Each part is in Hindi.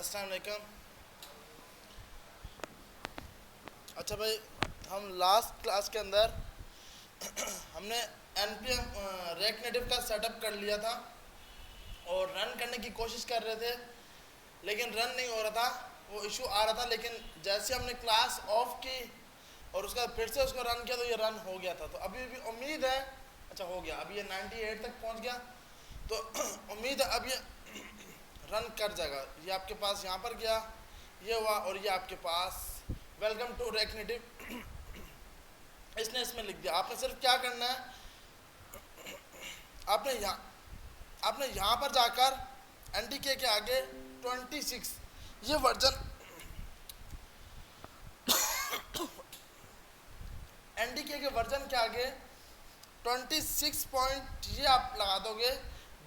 अस्सलाम वालेकुम। अच्छा भाई, हम लास्ट क्लास के अंदर हमने npm रेक नेटिव का सेटअप कर लिया था और रन करने की कोशिश कर रहे थे, लेकिन रन नहीं हो रहा था। वो इशू आ रहा था, लेकिन जैसे हमने क्लास ऑफ की और उसका फिर से उसको रन किया तो ये रन हो गया था। तो अभी भी उम्मीद है, अच्छा हो गया, अभी ये 98 तक पहुंच गया। तो उम्मीद है अब ये रन कर जाएगा। ये आपके पास यहाँ पर गया, ये हुआ, और ये आपके पास वेलकम टू रेक नेटिव इसने इसमें लिख दिया। आपने सिर्फ क्या करना है, आपने यहाँ पर जाकर एनडीके के आगे 26 ये वर्जन एनडीके के वर्जन के आगे 26 पॉइंट ये आप लगा दोगे।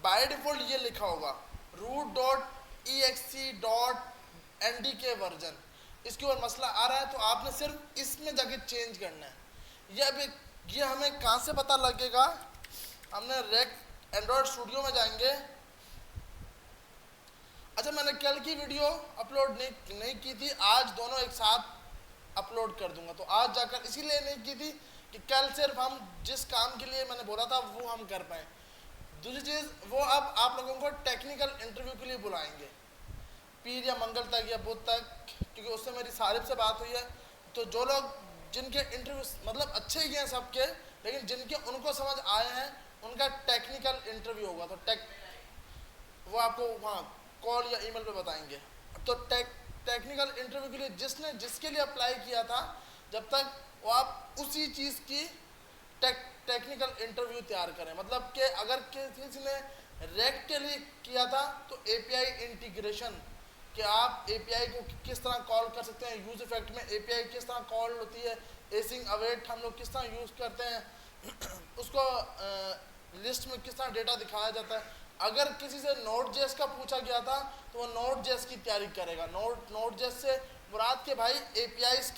बाय डिफॉल्ट ये लिखा होगा root.exe.ndk वर्जन। इसके ऊपर मसला आ रहा है तो आपने सिर्फ इसमें जाके चेंज करना है। ये अभी ये हमें कहाँ से पता लगेगा, हमने रेक एंड्रॉयड स्टूडियो में जाएंगे। अच्छा, मैंने कल की वीडियो अपलोड नहीं की थी, आज दोनों एक साथ अपलोड कर दूंगा। तो आज जाकर इसीलिए नहीं की थी कि कल सिर्फ हम जिस काम के लिए मैंने बोला था वो हम कर पाए। दूसरी चीज़, वो अब आप लोगों को टेक्निकल इंटरव्यू के लिए बुलाएंगे पीर या मंगल तक या बुध तक, क्योंकि उससे मेरी सारिफ से बात हुई है। तो जो लोग जिनके इंटरव्यू मतलब अच्छे ही हैं सबके, लेकिन जिनके उनको समझ आए हैं उनका टेक्निकल इंटरव्यू होगा। तो वो आपको वहाँ कॉल या ईमेल पे बताएंगे। तो टेक्निकल इंटरव्यू के लिए जिसके लिए अप्लाई किया था, जब तक वो आप उसी चीज़ की टेक्निकल इंटरव्यू तैयार करें। मतलब कि अगर किसी ने रेक के लिए किया था तो एपीआई इंटीग्रेशन, कि आप एपीआई को किस तरह कॉल कर सकते हैं, यूज इफेक्ट में एपीआई किस तरह कॉल होती है, एसिंग अवेट हम लोग किस तरह यूज़ करते हैं उसको लिस्ट में किस तरह डेटा दिखाया जाता है। अगर किसी से नोड जेस का पूछा गया था तो वो नोड जेस की तैयारी करेगा। नोड जेस से मुराद के भाई एपीआईज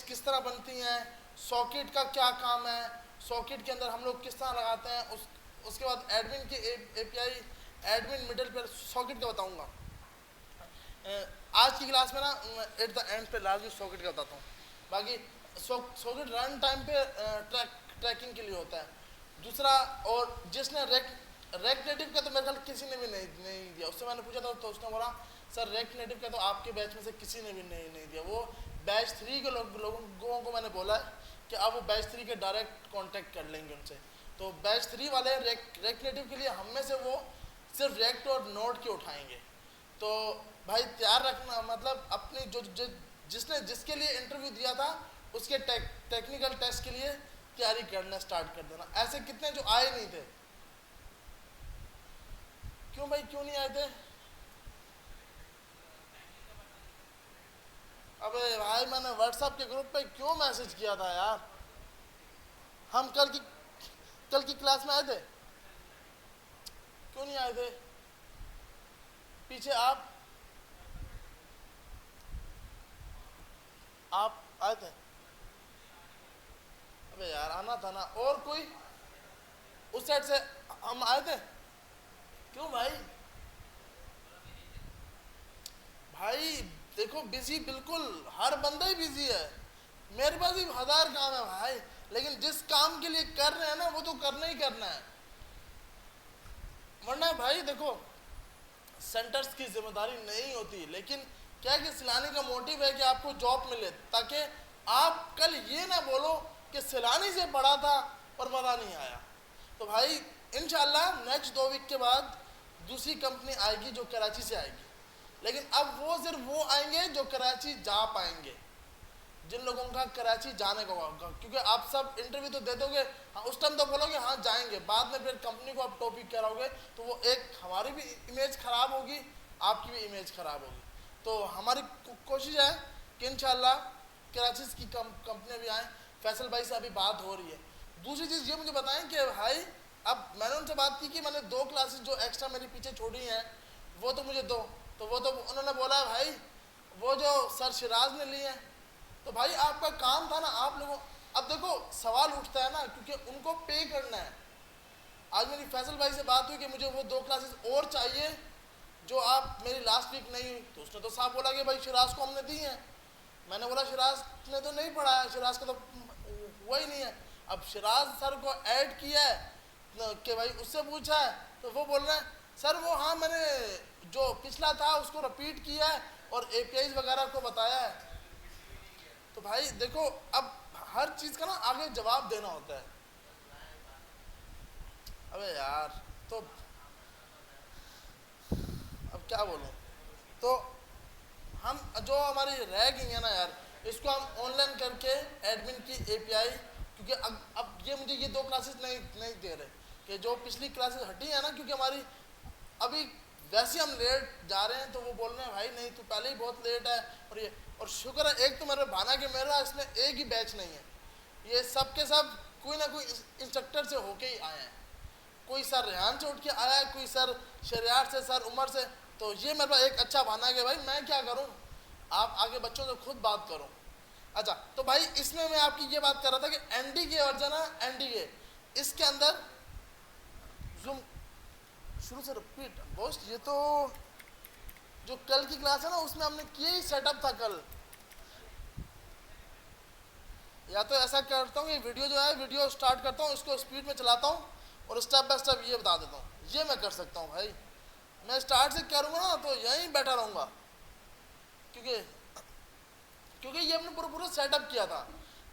किस तरह बनती हैं, सॉकेट का क्या काम है, सॉकेट के अंदर हम लोग किस तरह लगाते हैं। उसके बाद एडमिन की एपीआई, एडमिन मिडल पर सॉकेट का बताऊंगा। आज की क्लास में ना एट द एंड पे लाजमी सॉकेट का बताता हूँ। बाकी सॉकेट रन टाइम पे ट्रैकिंग के लिए होता है। दूसरा, और जिसने रेक नेटिव का तो मेरे ख्याल किसी ने भी नहीं दिया। उससे मैंने पूछा था तो उसने बोला सर रेक नेटिव का तो आपके बैच में से किसी ने भी नहीं दिया। वो बैच 3 के लोगों को मैंने बोला है कि आप वो बैच 3 के डायरेक्ट कांटेक्ट कर लेंगे उनसे। तो बैच 3 वाले रेक नेटिव के लिए हम में से वो सिर्फ रेक्ट और नोड के उठाएंगे। तो भाई तैयार रखना, मतलब अपनी जिसके लिए इंटरव्यू दिया था उसके टेक्निकल टेस्ट के लिए तैयारी करना स्टार्ट कर देना। ऐसे कितने जो आए नहीं थे, क्यों भाई क्यों नहीं आए थे? अबे भाई मैंने व्हाट्सएप के ग्रुप पे क्यों मैसेज किया था यार। हम कल की क्लास में आए थे, क्यों नहीं आए थे? पीछे आप आए थे? अबे यार आना था ना। और कोई उस साइड से हम आए थे, क्यों भाई? भाई देखो बिजी, बिल्कुल हर बंदा ही बिजी है। मेरे पास भी 1000 काम है भाई, लेकिन जिस काम के लिए कर रहे हैं ना वो तो करना ही करना है। वरना भाई देखो सेंटर्स की जिम्मेदारी नहीं होती, लेकिन क्या कि सिलानी का मोटिव है कि आपको जॉब मिले, ताकि आप कल ये ना बोलो कि सिलानी से पढ़ा था और मज़ा नहीं आया। तो भाई इंशाल्लाह नेक्स्ट 2 वीक के बाद दूसरी कंपनी आएगी जो कराची से आएगी, लेकिन अब वो सिर्फ वो आएंगे जो कराची जा पाएंगे, जिन लोगों का कराची जाने का होगा। क्योंकि आप सब इंटरव्यू तो दे दोगे, हाँ उस टाइम तो बोलोगे हाँ जाएंगे, बाद में फिर कंपनी को आप टॉपिक कराओगे तो वो एक हमारी भी इमेज ख़राब होगी, आपकी भी इमेज ख़राब होगी। तो हमारी कोशिश है कि इंशाल्लाह कराची की कंपनी भी आए। फैसल भाई से अभी बात हो रही है। दूसरी चीज़ ये मुझे बताएं कि भाई अब मैंने उनसे बात की कि मैंने 2 क्लासेस जो एक्स्ट्रा मेरी पीछे छोड़ी हैं वो तो मुझे दो, तो वो तो उन्होंने बोला है भाई वो जो सर शिराज ने ली है। तो भाई आपका काम था ना आप लोगों, अब देखो सवाल उठता है ना क्योंकि उनको पे करना है। आज मेरी फैसल भाई से बात हुई कि मुझे वो 2 क्लासेस और चाहिए जो आप मेरी लास्ट वीक नहीं हुई, तो उसने तो साफ बोला कि भाई शिराज को हमने दी है। मैंने बोला शिराज ने तो नहीं पढ़ा है, शिराज का तो हुआ ही नहीं है। अब शिराज सर को ऐड किया है कि भाई उससे पूछा है, तो वो बोल रहे हैं सर वो हाँ मैंने जो पिछला था उसको रिपीट किया है और एपीआई वगैरह को बताया है। तो भाई देखो, अब हर चीज़ का ना आगे जवाब देना होता है। अबे यार, तो अब क्या बोलूं। तो हम जो हमारी रह गई है ना यार, इसको हम ऑनलाइन करके एडमिन की एपीआई, क्योंकि अब ये मुझे ये 2 क्लासेस नहीं दे रहे कि जो पिछली क्लासेस हटी है ना, क्योंकि हमारी अभी वैसे हम लेट जा रहे हैं, तो वो बोल रहे हैं भाई नहीं तू पहले ही बहुत लेट है। और ये और शुक्र है एक तो मेरे भाना के मेरा इसमें एक ही बैच नहीं है, ये सब के सब कोई ना कोई इंस्ट्रक्टर से होके ही आए हैं। कोई सर रेहान से उठ के आया है, कोई सर शरियार से, सर उमर से। तो ये मेरे पास एक अच्छा बहाना है कि भाई मैं क्या करूं, आप आगे बच्चों से खुद बात करो। अच्छा, तो भाई इसमें मैं आपकी ये बात कर रहा था कि एनडीके वर्जन है, एनडीके इसके अंदर जूम शुरू से रिपीट बॉस, ये तो जो कल की क्लास है ना उसमें हमने किया ही सेटअप था कल। या तो ऐसा करता हूँ, ये वीडियो जो है वीडियो स्टार्ट करता हूँ, इसको स्पीड में चलाता हूँ और स्टेप बाय स्टेप ये बता देता हूँ। ये मैं कर सकता हूँ भाई, मैं स्टार्ट से करूँगा ना तो यहीं बैठा रहूँगा, क्योंकि ये हमने पूरा सेटअप किया था।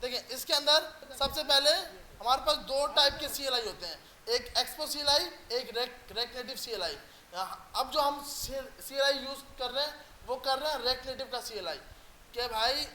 देखिए इसके अंदर सबसे पहले हमारे पास 2 टाइप के CLI होते हैं, एक एक्सपो CLI, एक रेक नेटिव CLI। अब जो हम CLI यूज़ कर रहे हैं वो कर रहे हैं रेक नेटिव का CLI, कि भाई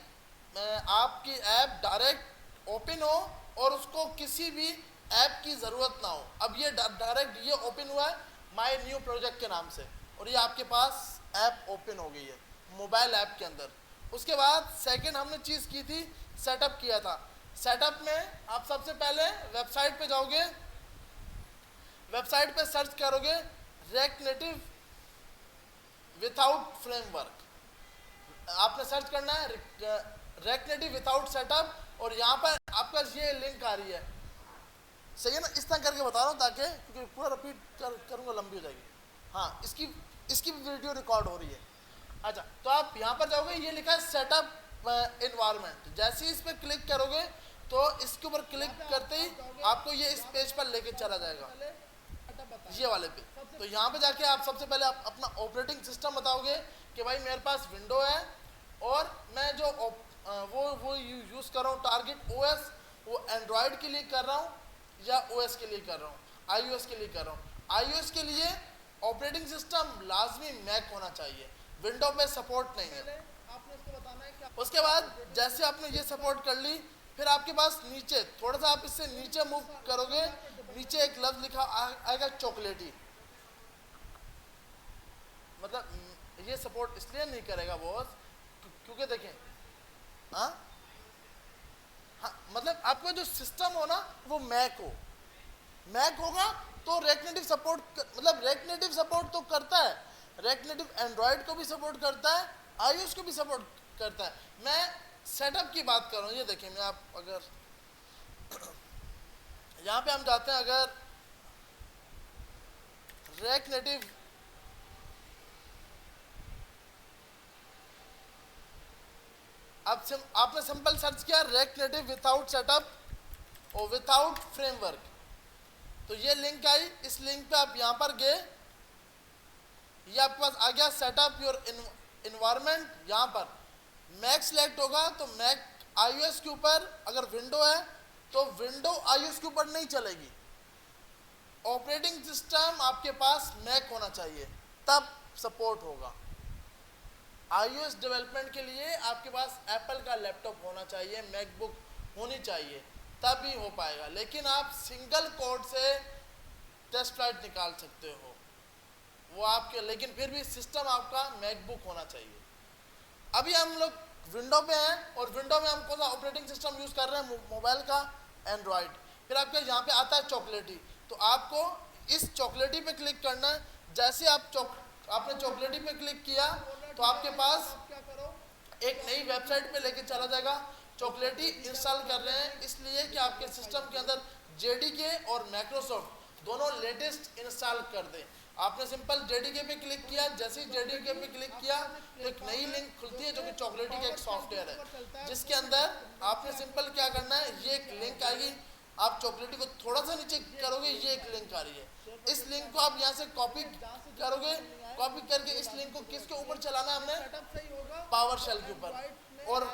आपकी ऐप डायरेक्ट ओपन हो और उसको किसी भी ऐप की ज़रूरत ना हो। अब ये डायरेक्ट ये ओपन हुआ है माय न्यू प्रोजेक्ट के नाम से, और ये आपके पास ऐप ओपन हो गई है मोबाइल ऐप के अंदर। उसके बाद सेकंड हमने चीज़ की थी, सेटअप किया था। सेटअप में आप सबसे पहले वेबसाइट पे जाओगे, वेबसाइट पे सर्च करोगे रेक नेटिव विदाउट फ्रेमवर्क, आपने सर्च करना है रेक नेटिव विदाउट सेटअप, और यहाँ पर आपका ये लिंक आ रही है। सही है ना, इस तरह करके बता रहा हूँ ताकि, क्योंकि पूरा रिपीट करूँगा लंबी हो जाएगी। हाँ, इसकी वीडियो रिकॉर्ड हो रही है। अच्छा, तो आप यहाँ पर जाओगे, ये लिखा है सेटअप एनवायरनमेंट, जैसे ही इस पर क्लिक करोगे तो इसके ऊपर क्लिक करते ही आपको ये इस पेज पर लेके चला जाएगा, ये वाले पे। तो यहाँ पे जाके आप सबसे पहले आप अपना ऑपरेटिंग सिस्टम बताओगे कि भाई मेरे पास विंडो है और मैं जो वो यूज़ कर रहा हूँ टारगेट OS, वो एंड्रॉयड के लिए कर रहा हूँ या OS के लिए कर रहा हूँ, iOS के लिए कर रहा हूँ। iOS के लिए ऑपरेटिंग सिस्टम लाजमी मैक होना चाहिए, विंडो पे सपोर्ट नहीं है। आपने इसको बताना है क्या। उसके बाद जैसे आपने ये सपोर्ट कर ली, फिर आपके पास नीचे थोड़ा सा आप इससे नीचे मूव करोगे, नीचे एक लफ्ज लिखा आएगा चॉकलेटी, मतलब ये सपोर्ट इसलिए नहीं करेगा बॉस क्योंकि देखें, हाँ मतलब आपका जो सिस्टम हो ना वो मैक होगा तो रेक नेटिव सपोर्ट, मतलब रेक नेटिव सपोर्ट तो करता है, रेक नेटिव एंड्रॉयड को भी सपोर्ट करता है, iOS को भी सपोर्ट करता है। मैं सेटअप की बात कर रहा हूँ। ये देखिए, मैं आप अगर यहाँ पे हम जाते हैं, अगर रेक नेटिव आपने सिंपल सर्च किया रेक नेटिव विदाउट सेटअप और विदाउट फ्रेमवर्क, तो ये लिंक आई, इस लिंक पे आप यहाँ पर गए, ये आपके पास आ गया सेटअप योर इन्वायरमेंट। यहाँ पर मैक सिलेक्ट होगा तो मैक iOS के ऊपर, अगर विंडो है तो विंडो iOS के ऊपर नहीं चलेगी। ऑपरेटिंग सिस्टम आपके पास मैक होना चाहिए तब सपोर्ट होगा। iOS डेवलपमेंट के लिए आपके पास एप्पल का लैपटॉप होना चाहिए, मैकबुक होनी चाहिए, तब भी हो पाएगा। लेकिन आप सिंगल कोड से टेस्ट फ्लाइट निकाल सकते हो वो आपके, लेकिन फिर भी सिस्टम आपका मैकबुक होना चाहिए। अभी हम लोग विंडो पे हैं और विंडो में हम कौन सा ऑपरेटिंग सिस्टम यूज़ कर रहे हैं, मोबाइल का एंड्रॉयड। फिर आपके यहाँ पे आता है चॉकलेटी, तो आपको इस चॉकलेटी पे क्लिक करना है। जैसे आपने चॉकलेटी पे क्लिक किया तो आपके पास एक नई वेबसाइट पे लेके चला जाएगा। चॉकलेटी इंस्टॉल कर रहे हैं इसलिए कि आपके सिस्टम के अंदर JDK और माइक्रोसॉफ्ट दोनों लेटेस्ट इंस्टॉल कर दें। आपने सिंपल जेडीके पे क्लिक किया, जैसे ही जेडीके पे क्लिक किया तो एक नई लिंक खुलती है जो कि चॉकलेटी का एक सॉफ्टवेयर है, जिसके अंदर आपने सिंपल क्या करना है, ये एक लिंक आएगी, आप चॉकलेटी को थोड़ा सा नीचे करोगे, ये एक लिंक आ रही है, इस लिंक को आप यहाँ से कॉपी करोगे, कॉपी करके इस लिंक को किसके ऊपर चलाना है हमने, पावर शेल के ऊपर, और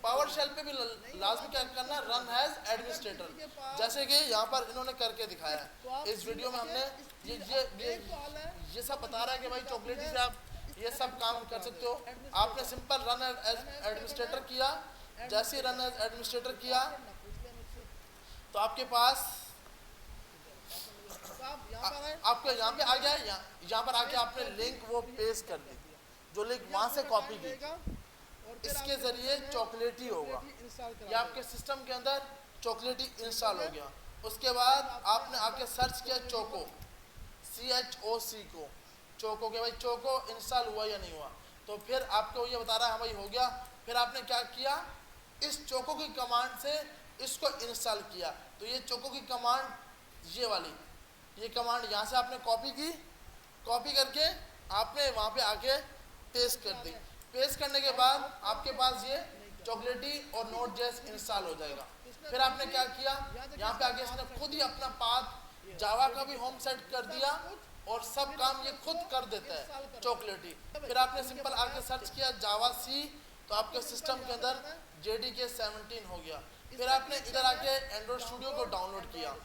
पावर शेल पे भी लाजमी क्या करना, रन एज एडमिनिस्ट्रेटर, जैसे कि यहाँ पर इन्होंने करके दिखाया है इस वीडियो में। हमने ये सब बता रहा है कि भाई चॉकलेटी से आप ये सब काम कर सकते हो। आपने सिंपल रन एज एडमिनिस्ट्रेटर किया, जैसे ही रन एज एडमिनिस्ट्रेटर किया तो आपके पास आपके यहाँ पे आ गया, यहाँ पर आके आपने लिंक वो पेस्ट कर दी, जो लिंक वहां से कॉपी की, इसके जरिए चॉकलेटी होगा, ये आपके सिस्टम के अंदर चॉकलेटी इंस्टॉल हो गया। उसके बाद आपने आके सर्च किया चोको, CHOC को, चोको के भाई चोको इंस्टॉल हुआ या नहीं हुआ, तो फिर आपको ये बता रहा है हाँ भाई हो गया। फिर आपने क्या किया, इस चोको की कमांड से इसको इंस्टॉल किया, तो ये चोको की कमांड ये वाली, ये कमांड यहाँ से आपने कॉपी की, कॉपी करके आपने वहाँ पे आके पेस्ट कर दी, पेस्ट करने के बाद आपके पास ये चॉकलेटी और नोड.js इंस्टॉल हो जाएगा। फिर आपने क्या किया, यहाँ पे आके इसने खुद ही अपना पाथ जावा का भी होम सेट कर दिया और सब काम ये खुद कर देता है चॉकलेटी। फिर आपने सिंपल आके सर्च किया जावा सी, तो आपके सिस्टम के अंदर JDK 17 हो गया। फिर आपने इधर आके एंड्रॉइड स्टूडियो को डाउनलोड किया,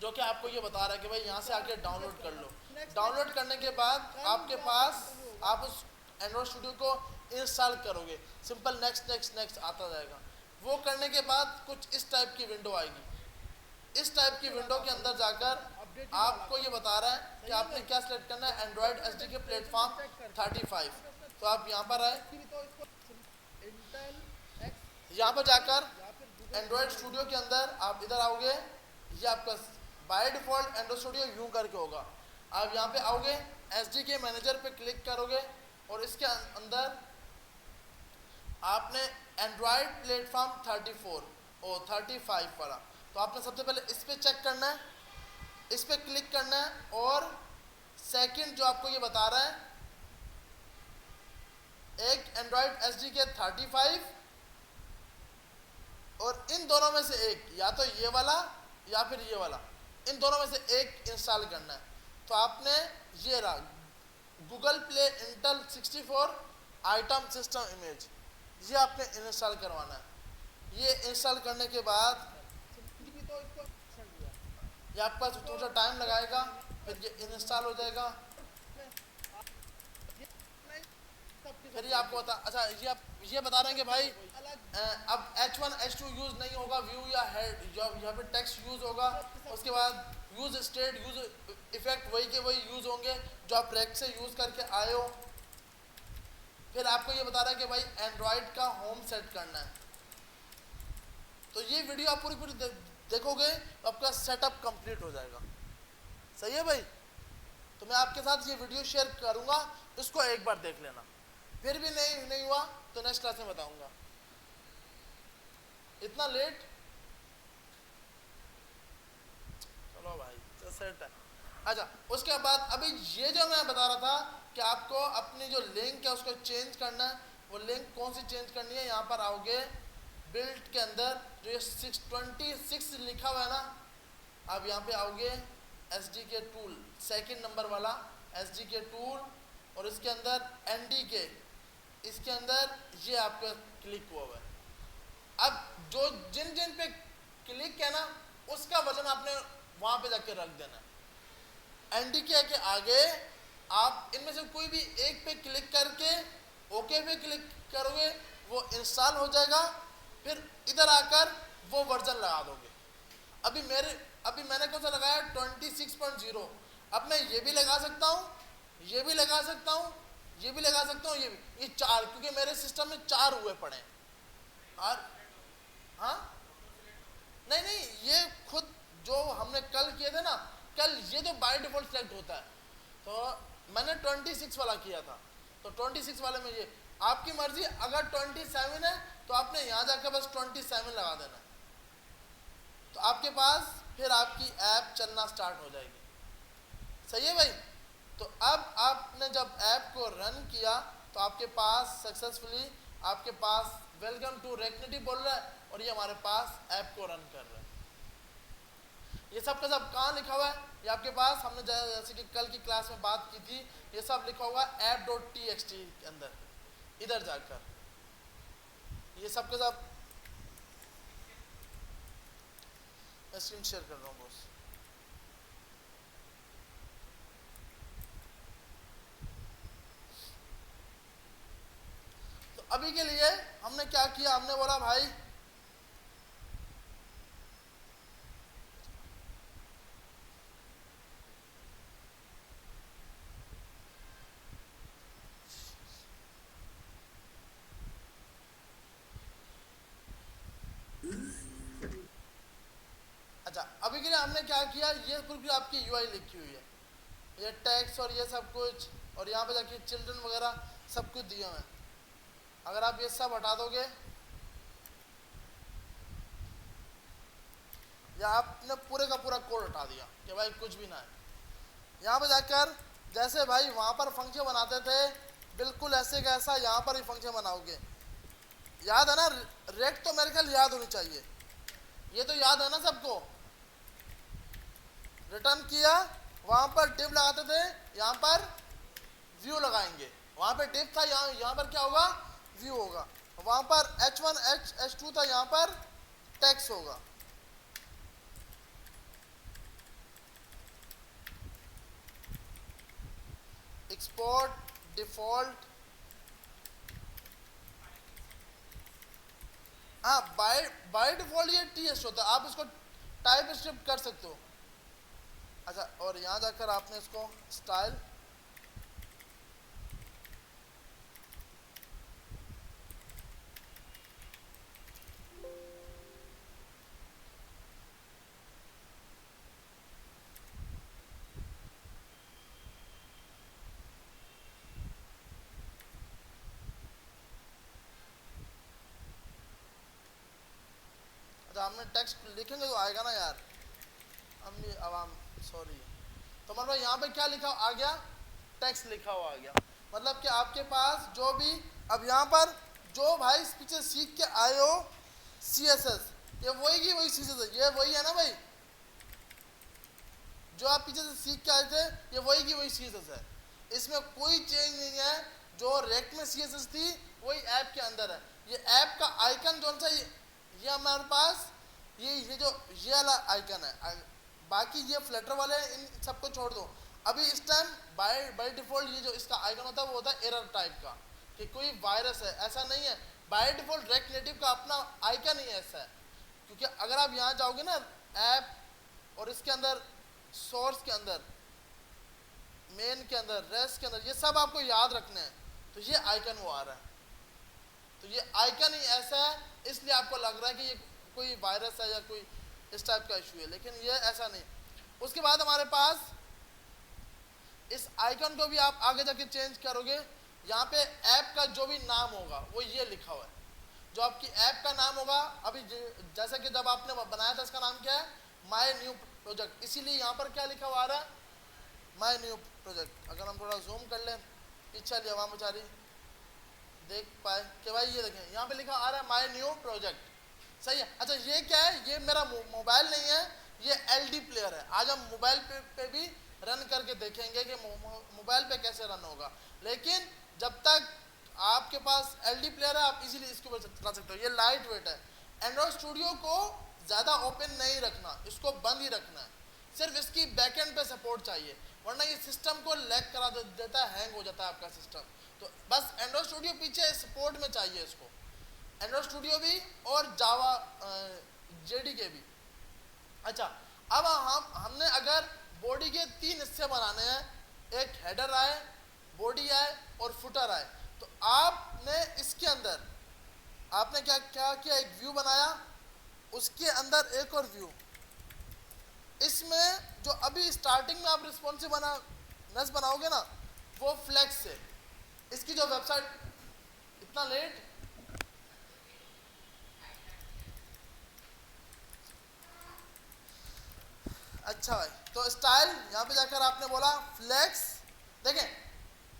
जो कि आपको ये बता रहा है कि भाई यहाँ से आके डाउनलोड कर लो। डाउनलोड करने के बाद आपके पास आप उस एंड्रॉइड स्टूडियो को इंस्टॉल करोगे, सिंपल नेक्स्ट नेक्स्ट नेक्स्ट आता जाएगा। वो करने के बाद कुछ इस टाइप की विंडो आएगी, इस टाइप की विंडो के अंदर जाकर आपको ये बता रहा है कि आपने क्या सिलेक्ट करना है, एंड्रॉइड SDK प्लेटफॉर्म 35। तो आप यहाँ पर आए, यहाँ पर जाकर एंड्रॉइड स्टूडियो के अंदर आप इधर आओगे, ये आपका बाय डिफॉल्ट एंड्रॉइड स्टूडियो यूं करके होगा। आप यहाँ पे आओगे, SDK मैनेजर पे क्लिक करोगे और इसके अंदर आपने एंड्रॉइड प्लेटफॉर्म 34 और 35 पड़ा, तो आपने सबसे पहले इस पे चेक करना है, इस पे क्लिक करना है और सेकंड जो आपको ये बता रहा है, एक एंड्रॉइड SDK 35 और इन दोनों में से एक, या तो ये वाला या फिर ये वाला, इन दोनों में से एक इंस्टॉल करना है। तो आपने ये रहा Google play Intel 64 item system image, ये आपने इंस्टॉल करवाना है। ये इंस्टॉल करने के बाद ये आपका थोड़ा टाइम लगाएगा, फिर ये इंस्टॉल हो जाएगा। फिर ये आपको बता, अच्छा ये आप ये बता रहे हैं कि भाई अब H1 H2 यूज नहीं होगा, व्यू या हेड यहाँ पे टेक्स्ट यूज होगा, उसके बाद यूज स्टेट यूज इफेक्ट वही के वही यूज होंगे जो आप रेक से यूज करके आए हो। फिर आपको ये बता रहा है कि भाई एंड्रॉइड का होम सेट करना है। तो ये वीडियो आप पूरी पूरी देखोगे तो आपका सेटअप कंप्लीट हो जाएगा। सही है भाई, तो मैं आपके साथ ये वीडियो शेयर करूंगा, इसको एक बार देख लेना, फिर भी नहीं हुआ तो नेक्स्ट क्लास में बताऊंगा। इतना लेट, चलो भाई सेट है। अच्छा, उसके बाद अभी ये जो मैं बता रहा था कि आपको अपनी जो लिंक है उसको चेंज करना है, वो लिंक कौन सी चेंज करनी है, यहाँ पर आओगे बिल्ड के अंदर जो ये 626 लिखा हुआ है ना, आप यहाँ पे आओगे SDK टूल, सेकंड नंबर वाला SDK टूल, और इसके अंदर NDK, इसके अंदर ये आपका क्लिक हुआ है। अब जो जिन जिन पे क्लिक है ना, उसका वजन आपने वहां पे जाके रख देना है। NDK के आगे आप इनमें से कोई भी एक पे क्लिक करके ओके पे क्लिक करोगे, वो इंस्टॉल हो जाएगा। फिर इधर आकर वो वर्जन लगा दोगे। अभी मैंने कौन सा लगाया 26.0, अब मैं ये भी लगा सकता हूँ, ये भी लगा सकता हूँ, ये भी लगा सकता हूँ, ये 4, क्योंकि मेरे सिस्टम में 4 हुए पड़े हैं। और हाँ नहीं, ये खुद जो हमने कल किए थे ना, कल ये तो बाय डिफॉल्ट सेलेक्ट होता है, तो मैंने 26 वाला किया था, तो 26 वाले में ये आपकी मर्जी। अगर 27 है तो आपने यहाँ जाकर बस 27 लगा देना, तो आपके पास फिर आपकी ऐप चलना स्टार्ट हो जाएगी। सही है भाई। तो अब आपने जब ऐप को रन किया तो आपके पास सक्सेसफुली आपके पास वेलकम टू रेकनेटिव बोल रहा है और ये हमारे पास ऐप को रन कर रहा है। ये सब का सब कहाँ लिखा हुआ है, ये आपके पास हमने जैसे कि कल की क्लास में बात की थी, ये सब लिखा हुआ है app.txt के अंदर। इधर जाकर ये सब का सब मैं स्क्रीन शेयर कर रहा हूँ बॉस। तो अभी के लिए हमने क्या किया, हमने बोला भाई अच्छा, अभी के लिए हमने क्या किया, ये पूरी आपकी यूआई लिखी हुई है, ये टैक्स और ये सब कुछ, और यहाँ पे जाके चिल्ड्रन वगैरह सब कुछ दिए हुए हैं। अगर आप ये सब हटा दोगे या आपने पूरे का पूरा कोड हटा दिया कि भाई कुछ भी ना है, यहाँ पे जाकर जैसे भाई वहाँ पर फंक्शन बनाते थे बिल्कुल ऐसे कैसा यहाँ पर ही फंक्शन बनाओगे। याद है ना, रेट तो मेरे ख्याल याद होनी चाहिए, ये तो याद है ना सबको। रिटर्न किया, वहां पर डिव लगाते थे, यहाँ पर व्यू लगाएंगे, वहां पर डिव था, यहाँ पर क्या होगा, व्यू होगा। वहां पर h1 h2 था, यहाँ पर टेक्स्ट होगा। एक्सपोर्ट डिफॉल्ट, हाँ बाय डिफॉल्ट ये टीएस होता है, आप इसको टाइप स्क्रिप्ट कर सकते हो। अच्छा, और यहाँ जाकर आपने इसको स्टाइल हमने टेक्स्ट लिखेंगे तो आएगा ना यार, हम भी आवाम सॉरी। तो मतलब यहाँ पे क्या लिखा आ गया, टेक्स्ट लिखा हुआ आ गया। मतलब कि आपके पास जो भी अब यहाँ पर जो भाई पीछे सीख के आए हो CSS, ये वही की वही CSS है, ये वही है ना भाई, जो आप पीछे से सीख के आए थे ये वही की वही CSS है, इसमें कोई चेंज नहीं है। जो रेक्ट में CSS थी वही ऐप के अंदर है। ये ऐप का आइकन जो सा ये हमारे पास ये जो ये वाला आइकन है, बाकी ये फ्लटर वाले इन सबको छोड़ दो। अभी इस टाइम बाय डिफॉल्ट ये जो इसका आइकन होता है वो होता है एरर टाइप का, कि कोई वायरस है, ऐसा नहीं है। बाय डिफॉल्ट रेक्ट नेटिव का अपना आइकन ही ऐसा है, क्योंकि अगर आप यहाँ जाओगे ना ऐप और इसके अंदर सोर्स के अंदर मेन के अंदर रेस्ट के अंदर ये सब आपको याद रखना है, तो ये आइकन वो आ रहा है, तो ये आइकन ही ऐसा है, इसलिए आपको लग रहा है कि ये कोई वायरस है या कोई इस टाइप का इशू है, लेकिन ये ऐसा नहीं। उसके बाद हमारे पास इस आइकन को भी आप आगे जाके चेंज करोगे, यहाँ पे ऐप का जो भी नाम होगा वो ये लिखा हुआ है, जो आपकी ऐप का नाम होगा। अभी जैसे कि जब आपने बनाया था इसका नाम क्या है, माय न्यू प्रोजेक्ट, इसीलिए यहाँ पर क्या लिखा हुआ आ रहा है, माय न्यू प्रोजेक्ट। अगर हम थोड़ा जूम कर लें पीछे वाली आवाम बेचारी देख पाए कि भाई ये देखें यहाँ पे लिखा आ रहा है माय न्यू प्रोजेक्ट, सही है। अच्छा ये क्या है, ये मेरा मोबाइल नहीं है, ये LD प्लेयर है। आज हम मोबाइल पे भी रन करके देखेंगे कि मोबाइल पे कैसे रन होगा, लेकिन जब तक आपके पास LD प्लेयर है आप इजीली इसके ऊपर चला सकते हो। ये लाइट वेट है। एंड्रॉइड स्टूडियो को ज़्यादा ओपन नहीं रखना, इसको बंद ही रखना है, सिर्फ इसकी बैकएंड पे सपोर्ट चाहिए, वरना ये सिस्टम को लैग करा देता है, हैंग हो जाता है आपका सिस्टम। तो बस एंड्रॉइड स्टूडियो पीछे सपोर्ट में चाहिए इसको, एंड्रॉइड स्टूडियो भी और जावा JDK भी। अच्छा, अब हमने अगर बॉडी के 3 हिस्से बनाने हैं, एक हेडर आए, बॉडी आए और फुटर आए, तो आपने इसके अंदर आपने क्या क्या किया, एक व्यू बनाया, उसके अंदर एक और व्यू, इसमें जो अभी स्टार्टिंग में आप रिस्पॉन्सिव बनाओगे ना वो फ्लेक्स है। इसकी जो वेबसाइट इतना लेट, अच्छा भाई, तो स्टाइल यहाँ पे जाकर आपने बोला फ्लेक्स, देखें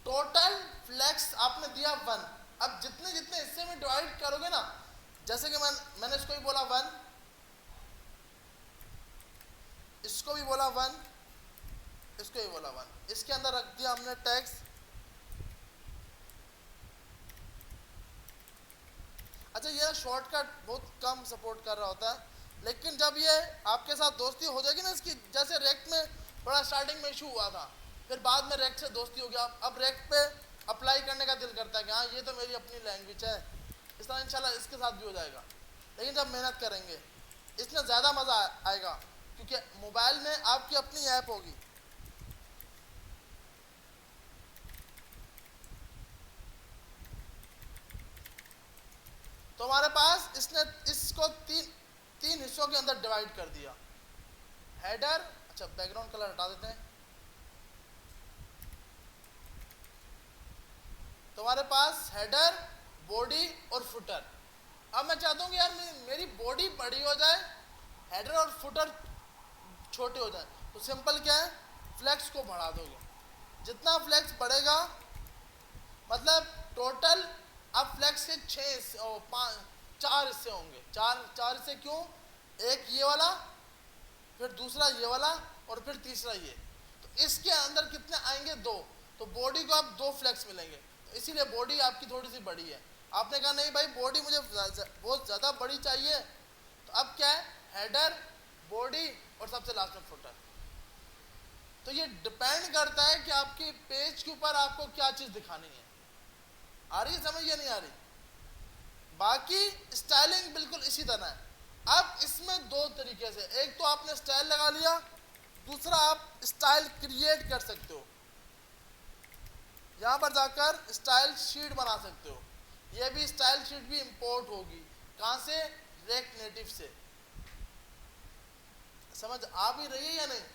टोटल फ्लेक्स आपने दिया 1। अब जितने जितने हिस्से में डिवाइड करोगे ना, जैसे कि मैंने इसको भी बोला 1, इसको भी बोला 1, इसको भी बोला 1, इसके अंदर रख दिया हमने टैक्स। अच्छा ये शॉर्टकट बहुत कम सपोर्ट कर रहा होता है, लेकिन जब ये आपके साथ दोस्ती हो जाएगी ना इसकी, जैसे रेक्ट में बड़ा स्टार्टिंग में इशू हुआ था, फिर बाद में रेक्ट से दोस्ती हो गया, अब रेक्ट पे अप्लाई करने का दिल करता है कि हाँ ये तो मेरी अपनी लैंग्वेज है। इस तरह इंशाल्लाह इसके साथ भी हो जाएगा, लेकिन जब मेहनत करेंगे इसमें ज़्यादा मज़ा आएगा, क्योंकि मोबाइल में आपकी अपनी ऐप होगी। तो हमारे पास इसने इसको तीन हिस्सों के अंदर डिवाइड कर दिया। हेडर, अच्छा बैकग्राउंड कलर हटा देते हैं। तो हमारे पास हेडर, बॉडी और फुटर। अब मैं चाहता हूँ कि यार मेरी बॉडी बड़ी हो जाए, हेडर और फुटर छोटे हो जाए, तो सिंपल क्या है, फ्लेक्स को बढ़ा दोगे। जितना फ्लेक्स बढ़ेगा मतलब टोटल अब फ्लेक्स के 4 हिस्से होंगे। चार हिस्से क्यों, एक ये वाला, फिर दूसरा ये वाला और फिर तीसरा ये। तो इसके अंदर कितने आएंगे, 2। तो बॉडी को अब 2 फ्लेक्स मिलेंगे, तो इसीलिए बॉडी आपकी थोड़ी सी बड़ी है। आपने कहा नहीं भाई बॉडी मुझे बहुत ज़्यादा बड़ी चाहिए, तो अब क्या है, हेडर, बॉडी और सबसे लास्ट में फुटर। तो ये डिपेंड करता है कि आपकी पेज के ऊपर आपको क्या चीज़ दिखानी है। आ रही है समझ या नहीं आ रही? बाकी स्टाइलिंग बिल्कुल इसी तरह है। अब इसमें 2 तरीके से, एक तो आपने स्टाइल लगा लिया, दूसरा आप स्टाइल क्रिएट कर सकते हो। यहां पर जाकर स्टाइल शीट बना सकते हो। यह भी स्टाइल शीट भी इंपोर्ट होगी, कहां से, रिएक्ट नेटिव से। समझ आ भी रही है या नहीं?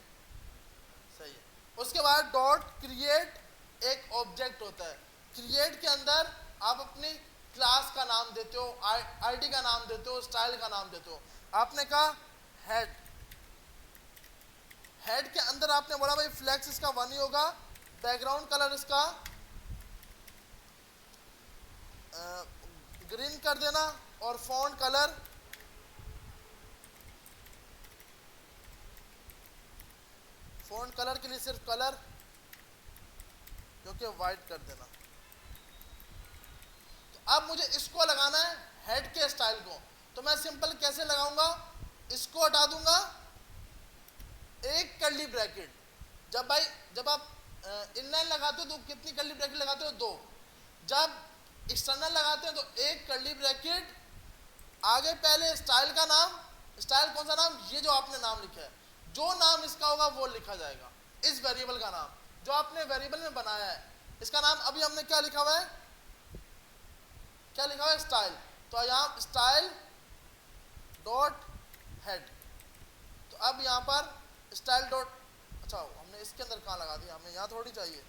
सही है। उसके बाद डॉट क्रिएट एक ऑब्जेक्ट होता है। क्रिएट के अंदर आप अपनी क्लास का नाम देते हो, आईडी का नाम देते हो, स्टाइल का नाम देते हो। आपने कहा हेड, हेड के अंदर आपने बोला भाई फ्लेक्स इसका 1 ही होगा, बैकग्राउंड कलर इसका ग्रीन कर देना, और फॉन्ट कलर के लिए सिर्फ कलर जो कि वाइट कर देना। तो अब मुझे इसको लगाना है हेड के स्टाइल को, तो मैं सिंपल कैसे लगाऊंगा, इसको हटा दूंगा, एक कर्ली ब्रैकेट। जब आप इनलाइन लगाते हो तो कितनी कर्ली ब्रैकेट लगाते हो, 2। जब एक्सटर्नल लगाते हैं तो एक कर्ली ब्रैकेट, आगे पहले स्टाइल का नाम, स्टाइल कौन सा नाम, ये जो आपने नाम लिखा है, जो नाम इसका होगा वो लिखा जाएगा, इस वेरिएबल का नाम जो आपने वेरिएबल में बनाया है। इसका नाम अभी हमने क्या लिखा हुआ है, क्या लिखा हुआ है, स्टाइल। तो यहाँ स्टाइल डॉट हेड। तो अब यहाँ पर स्टाइल डॉट, अच्छा हमने इसके अंदर कहाँ लगा दिया, हमें यहाँ थोड़ी चाहिए,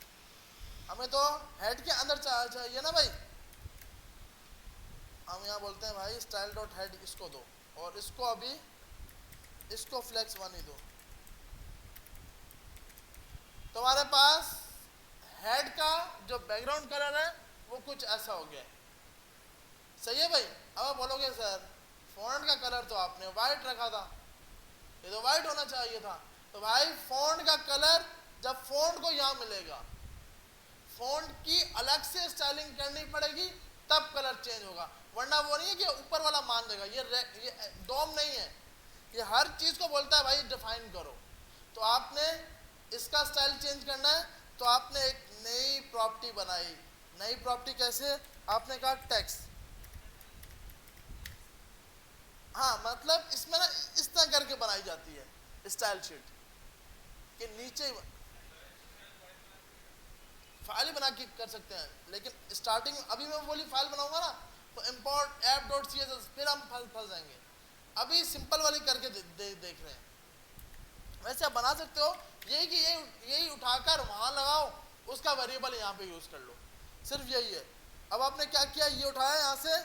हमें तो हेड के अंदर चाहिए ना भाई। हम यहाँ बोलते हैं भाई स्टाइल डॉट हेड इसको दो, और इसको अभी इसको फ्लेक्स 1 ही दो। तो हमारे पास हेड का जो बैकग्राउंड कलर है वो कुछ ऐसा हो गया। सही है भाई? अब आप बोलोगे सर फॉन्ट का कलर तो आपने वाइट रखा था, ये तो वाइट होना चाहिए था। तो भाई फॉन्ट का कलर जब फॉन्ट को यहाँ मिलेगा, फॉन्ट की अलग से स्टाइलिंग करनी पड़ेगी तब कलर चेंज होगा, वरना वो नहीं है कि ऊपर वाला मान देगा। ये डोम नहीं है, ये हर चीज को बोलता है भाई डिफाइन करो। तो आपने इसका स्टाइल चेंज करना है, तो आपने एक नई प्रॉपर्टी बनाई। नई प्रॉपर्टी कैसे, आपने कहा टेक्स्ट। हाँ मतलब इसमें ना इस तरह करके बनाई जाती है स्टाइल शीट के नीचे फाइल बना के कर सकते हैं, लेकिन स्टार्टिंग अभी मैं बोली फाइल बनाऊंगा ना तो import app.css फिर हम फंस जाएंगे। अभी सिंपल वाली करके देख रहे हैं। वैसे आप बना सकते हो, यही कि यही उठाकर वहां लगाओ, उसका वेरिएबल यहाँ पे यूज कर लो, सिर्फ यही है। अब आपने क्या किया, ये उठाया यहाँ से,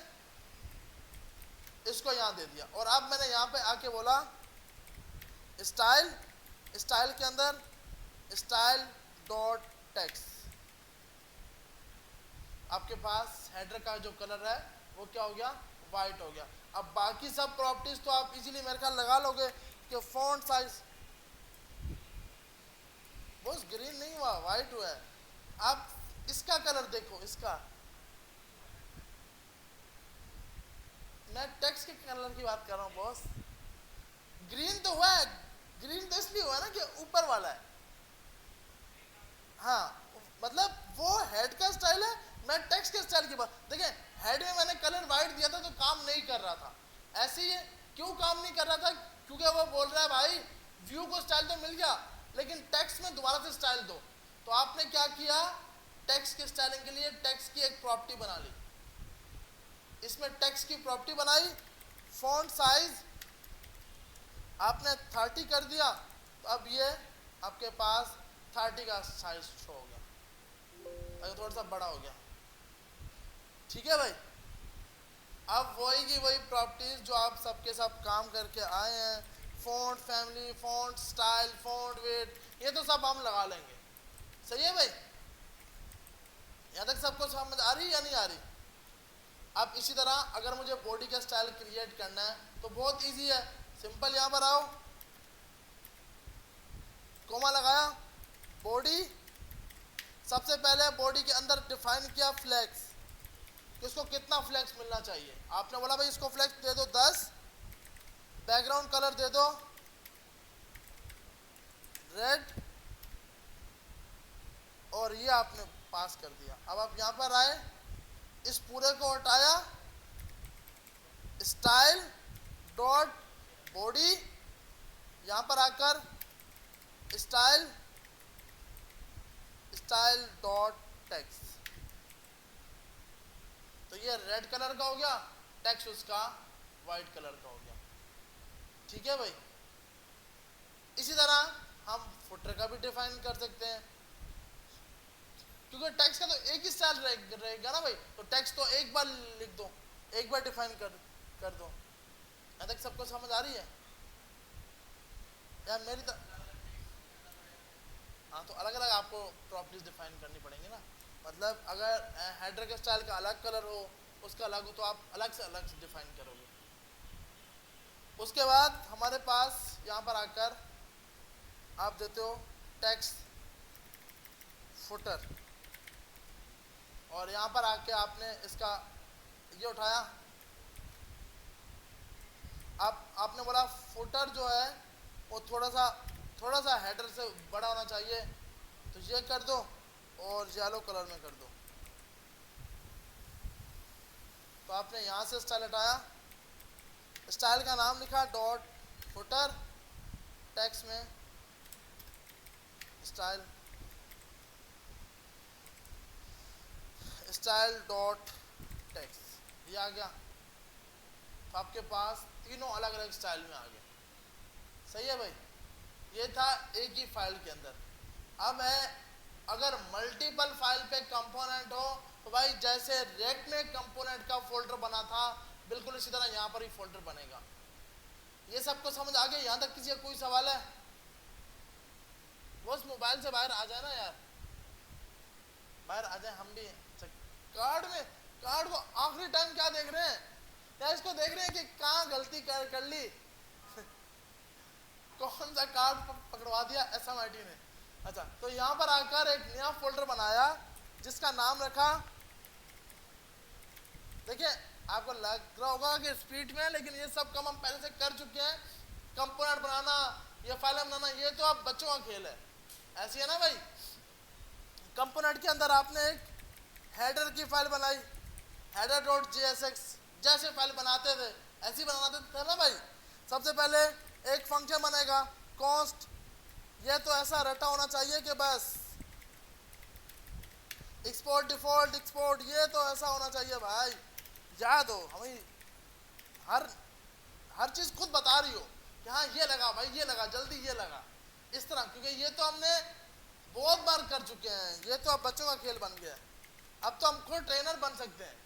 इसको यहाँ दे दिया, और अब मैंने यहाँ पे आके बोला स्टाइल स्टाइल के अंदर स्टाइल डॉट टेक्स्ट, आपके पास हेडर का जो कलर है वो क्या हो गया, वाइट हो गया। अब बाकी सब प्रॉपर्टीज तो आप इजीली मेरे ख्याल लगा लोगे कि फॉन्ट साइज, बस ग्रीन नहीं हुआ, वाइट हुआ है। आप इसका कलर देखो, इसका, मैं टेक्स्ट के कलर की बात कर रहा हूँ बॉस। ग्रीन तो हुआ है, ग्रीन तो इसलिए हुआ ना कि ऊपर वाला है। हाँ, मतलब वो हेड का स्टाइल है, मैं टेक्स्ट के स्टाइल की बात। देखिए हेड में मैंने कलर वाइट दिया था तो काम नहीं कर रहा था। ऐसे ही क्यों काम नहीं कर रहा था, क्योंकि वो बोल रहा है भाई व्यू को स्टाइल तो मिल गया लेकिन टेक्स्ट में दोबारा से स्टाइल दो। तो आपने क्या किया, टेक्स्ट के स्टाइलिंग के लिए टेक्स्ट की एक प्रॉपर्टी बना ली। इसमें टेक्स्ट की प्रॉपर्टी बनाई, फॉन्ट साइज आपने 30 कर दिया, तो अब ये आपके पास 30 का साइज शो हो गया, अगर थोड़ा सा बड़ा हो गया। ठीक है भाई, अब वही की वही प्रॉपर्टीज जो आप सबके सब काम करके आए हैं, font family, font style, font weight, ये तो सब हम लगा लेंगे। सही है भाई, यहाँ तक सबको समझ आ रही है या नहीं आ रही? अब इसी तरह अगर मुझे बॉडी का स्टाइल क्रिएट करना है तो बहुत इजी है, सिंपल, यहाँ पर आओ, कोमा लगाया, बॉडी, सबसे पहले बॉडी के अंदर डिफाइन किया फ्लेक्स, कि उसको कितना फ्लेक्स मिलना चाहिए। आपने बोला भाई इसको फ्लेक्स दे दो 10, बैकग्राउंड कलर दे दो रेड, और ये आपने पास कर दिया। अब आप यहाँ पर आए, इस पूरे को हटाया, स्टाइल डॉट बॉडी, यहाँ पर आकर स्टाइल, स्टाइल डॉट टेक्स्ट, तो ये रेड कलर का हो गया, टेक्स्ट उसका वाइट कलर का हो गया। ठीक है भाई, इसी तरह हम फुटर का भी डिफाइन कर सकते हैं, क्योंकि टेक्स्ट का तो एक ही स्टाइल रहेगा ना भाई, तो टेक्स्ट तो एक बार लिख दो, एक बार डिफाइन कर दो। यहाँ तक सबको समझ आ रही है या मेरी हाँ, तो अलग अलग आपको प्रॉपर्टीज डिफाइन करनी पड़ेंगी ना। मतलब अगर हेडर के स्टाइल का अलग कलर हो, उसका अलग हो, तो आप अलग से डिफाइन करोगे। उसके बाद हमारे पास यहाँ पर आकर आप देते हो टेक्स्ट फुटर, और यहाँ पर आके आपने इसका ये उठाया, आपने बोला फुटर जो है वो थोड़ा सा हेडर से बड़ा होना चाहिए, तो ये कर दो और येलो कलर में कर दो। तो आपने यहाँ से स्टाइल हटाया, स्टाइल का नाम लिखा डॉट फुटर, टेक्स्ट में स्टाइल डॉट टेक्स्ट, ये आ गया। तो आपके पास तीनों अलग अलग स्टाइल में आ गए। सही है भाई, ये था एक ही फाइल के अंदर। अब है अगर मल्टीपल फाइल पे कंपोनेंट हो, तो भाई जैसे रेक्ट में कंपोनेंट का फोल्डर बना था, बिल्कुल इसी तरह यहाँ पर ही फोल्डर बनेगा। ये सबको समझ आ गया? यहाँ तक किसी का कोई सवाल है? बस मोबाइल से बाहर आ जाए ना यार, बाहर आ जाए हम भी। कार्ड को आखिरी टाइम क्या देख रहे हैं या इसको देख रहे हैं कि कहाँ गलती कर ली कौन सा कार्ड पकड़वा दिया SMIT ने। अच्छा, तो यहाँ पर आकर एक नया फोल्डर बनाया जिसका नाम रखा, देखिए आपको लग रहा होगा कि स्पीड में है, लेकिन ये सब काम हम पहले से कर चुके हैं। कंपोनेंट बनाना, ये फाइल बनाना, ये तो आप बच्चों का खेल है, ऐसी है ना भाई। कंपोनेंट के अंदर आपने एक हेडर की फाइल बनाई, header.jsx, जैसे फाइल बनाते थे ऐसी बनाते थे ना भाई। सबसे पहले एक फंक्शन बनेगा कॉस्ट, ये तो ऐसा रटा होना चाहिए कि बस एक्सपोर्ट डिफॉल्ट एक्सपोर्ट, ये तो ऐसा होना चाहिए भाई, याद हो। हमें हर चीज खुद बता रही हो कि हाँ ये लगा भाई, ये लगा जल्दी, ये लगा इस तरह, क्योंकि ये तो हमने बहुत बार कर चुके हैं, ये तो अब बच्चों का खेल बन गया। अब तो हम खुद ट्रेनर बन सकते हैं।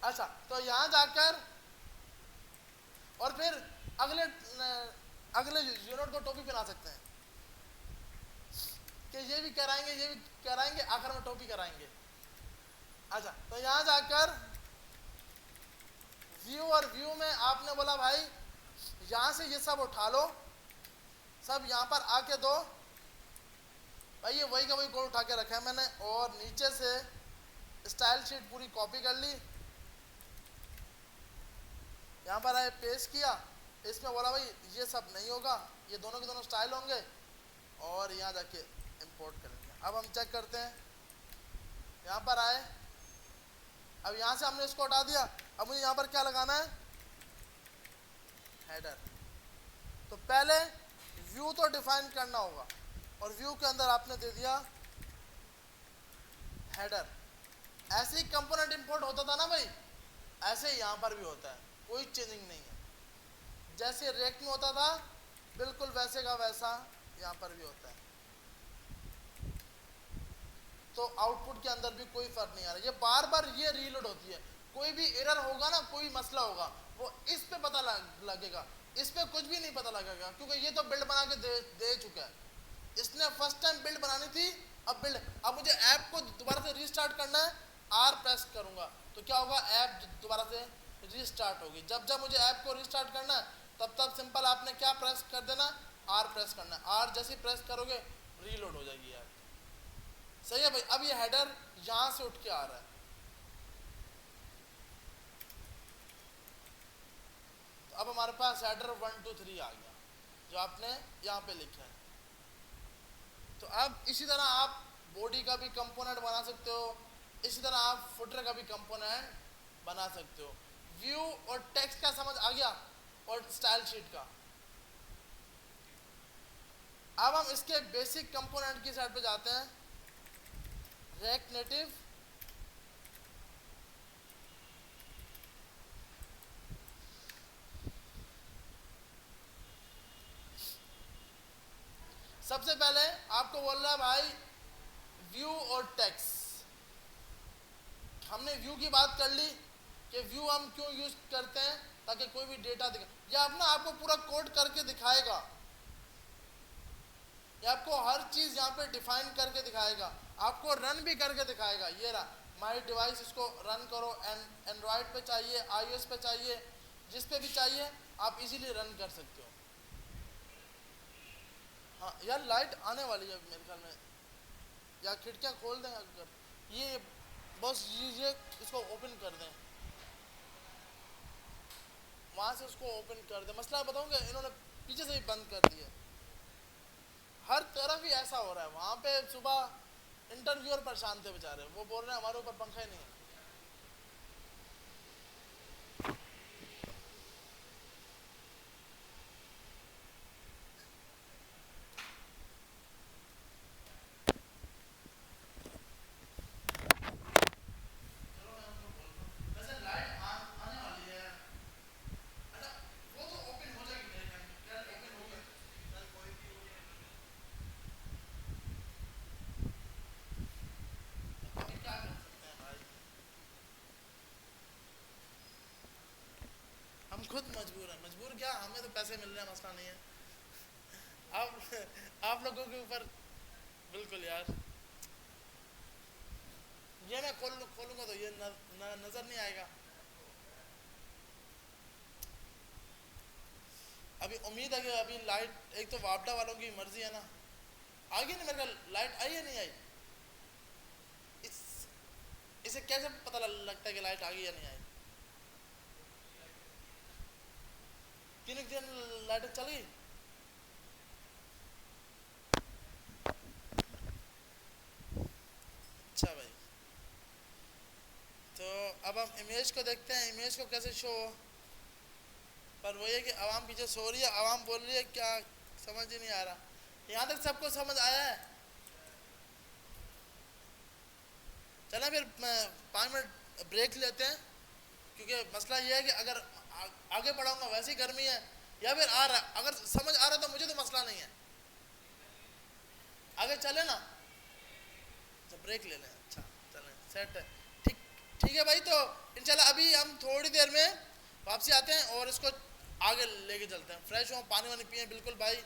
अच्छा, तो यहाँ जाकर और फिर अगले अगले यूनिट को टोपी बना सकते हैं कि ये भी कराएंगे, ये भी कराएंगे, आखिर में टोपी कराएंगे। अच्छा, तो यहां जाकर व्यू, और व्यू में आपने बोला भाई यहां से ये सब उठा लो, सब यहां पर आके दो भाई, ये वही का वही कोड उठा के रखा है मैंने, और नीचे से स्टाइल शीट पूरी कॉपी कर ली, यहाँ पर आए पेस्ट किया, इसमें बोला भाई ये सब नहीं होगा, ये दोनों के दोनों स्टाइल होंगे, और यहाँ जाके इंपोर्ट करेंगे। अब हम चेक करते हैं, यहाँ पर आए, अब यहाँ से हमने इसको हटा दिया, अब मुझे यहाँ पर क्या लगाना है, हेडर। तो पहले व्यू तो डिफाइन करना होगा, और व्यू के अंदर आपने दे दिया हेडर। ऐसे ही कंपोनेंट इंपोर्ट होता था ना भाई, ऐसे ही यहाँ पर भी होता है, कोई चेंजिंग नहीं है। जैसे रेक में होता था बिल्कुल वैसे का वैसा यहाँ पर भी होता है। तो आउटपुट के अंदर भी कोई फर्क नहीं आ रहा, ये बार बार ये रीलोड होती है। कोई भी एरर होगा ना, कोई मसला होगा, वो इस पे पता लगेगा, इस पे कुछ भी नहीं पता लगेगा, क्योंकि ये तो बिल्ड बना के दे चुका है। इसने फर्स्ट टाइम बिल्ड बनानी थी, अब मुझे ऐप को दोबारा से रीस्टार्ट करना है, आर प्रेस करूंगा तो क्या होगा, ऐप दोबारा से रीस्टार्ट होगी। जब जब मुझे ऐप को रीस्टार्ट करना है तब सिंपल आपने क्या प्रेस कर देना, आर प्रेस करना है। आर जैसे प्रेस करोगे रीलोड हो जाएगी ऐप। सही है भाई। अब ये हेडर यहां से उठ के आ रहा है, तो अब हमारे पास हेडर 1 2 3 आ गया जो आपने यहाँ पे लिखा है। तो अब इसी तरह आप बॉडी का भी कंपोनेंट बना सकते हो, इसी तरह आप फुटर का भी कंपोनेंट बना सकते हो। व्यू और टेक्स्ट का समझ आ गया, और स्टाइल शीट का। अब हम इसके बेसिक कंपोनेंट की साइड पे जाते हैं। रिएक्ट नेटिव, सबसे पहले आपको बोल रहा है भाई व्यू और टेक्स्ट। हमने व्यू की बात कर ली कि व्यू हम क्यों यूज करते हैं, ताकि कोई भी डेटा दिखा, या अपना आपको पूरा कोड करके दिखाएगा, या आपको हर चीज यहाँ पे डिफाइन करके दिखाएगा, आपको रन भी करके दिखाएगा। ये रहा माई डिवाइस, इसको रन करो, एंड्रॉयड पे चाहिए, आईओएस पे चाहिए, जिस पे भी चाहिए आप इजीली रन कर सकते हो। हाँ यार, लाइट आने वाली है मेरे ख्याल में, या खिड़कियाँ खोल दें अगर, ये बस ये इसको ओपन कर दें, वहां से उसको ओपन कर दें। मसला बताऊंगा, इन्होंने पीछे से ही बंद कर दिया, हर तरफ ही ऐसा हो रहा है। वहां पे सुबह इंटरव्यूअर परेशान थे बेचारे, वो बोल रहे हैं हमारे ऊपर पंखा ही नहीं है। हम खुद मजबूर हैं, मजबूर क्या, हमें तो पैसे मिल रहे हैं, मसला नहीं है। आप लोगों के ऊपर बिल्कुल यार, ये मैं खोलूंगा तो ये नजर नहीं आएगा। अभी उम्मीद है कि अभी लाइट, एक तो वापडा वालों की मर्जी है ना, आ गई नहीं मेरे ख्याल, लाइट आई है नहीं आई, इसे कैसे पता लगता है कि लाइट आ गई या नहीं आई? तीन दिन लाइट चल गई। अच्छा भाई, तो अब हम इमेज को देखते हैं, इमेज को कैसे शो, पर वही है कि आवाम पीछे सो रही है, आवाम बोल रही है, क्या समझ ही नहीं आ रहा। यहाँ तक सबको समझ आया है? चलें फिर 5 मिनट ब्रेक लेते हैं, क्योंकि मसला ये है कि अगर आगे बढ़ाऊंगा वैसे ही गर्मी है, या फिर आ रहा, अगर समझ आ रहा तो मुझे तो मसला नहीं है, आगे चले ना, तो ब्रेक ले लें। अच्छा चलें, सेट है, ठीक ठीक है भाई। तो इंशाल्लाह अभी हम थोड़ी देर में वापसी आते हैं और इसको आगे लेके चलते हैं। फ्रेश हो, पानी वानी पिए बिल्कुल भाई,